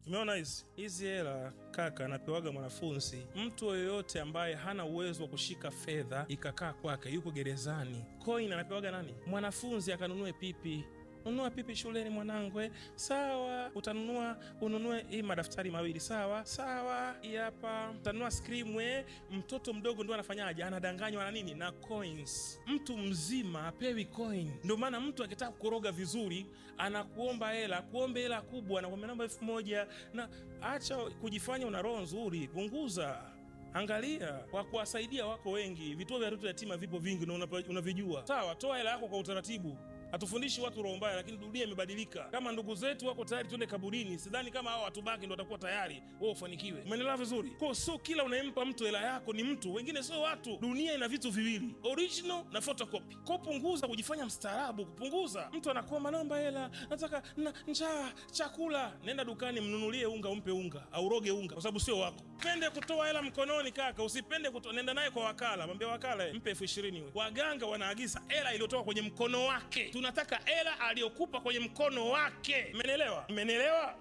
Umeona hizi hela kaka, anapewaga mwanafunzi. Mtu yoyote ambaye hana uwezo wa kushika fedha ikakaa kwake, yuko gerezani. Coin anapewaga nani? Mwanafunzi akanunue pipi. Ununua pipi shuleni mwanangu, sawa. Ununue hii madaftari mawili, sawa. Hii hapa utanunua scream, mtoto mdogo ndio anafanyaje? Anadanganywa na nini? Na coins. Mtu mzima apewi coin. Ndio maana mtu akitaka kukoroga vizuri anakuomba hela, kuombe hela kubwa, anakuomba namba 1000. Na acha kujifanya una roho nzuri, punguza. Angalia, wa kuwasaidia wako wengi. Vituo vya watoto yatima vipo vingi na unavijua. Sawa, toa hela yako kwa utaratibu. Hatufundishi watu roho mbaya, lakini dunia imebadilika. Kama ndugu zetu wako tayari twende kaburini, sidhani kama hao watubaki ndio watakuwa tayari wewe ufanikiwe. Umeelewa vizuri? Kwa sio kila unayempa mtu hela yako ni mtu, wengine sio watu. Dunia ina vitu viwili, original na photocopy. Kwa punguza kujifanya mstaarabu, kupunguza. Mtu anakuomba naomba hela, nataka njaa, chakula. Nenda dukani mnunulie unga, umpe unga, au roge unga, kwa sababu sio wako. Pende kutoa hela mkononi kaka, usipende nenda naye kwa wakala. Mwambie wakala mpe 20,000 wewe. Waganga wanaagiza hela iliyotoka kwenye mkono wake. Tunataka hela aliyokupa kwenye mkono wake. Mmenielewa?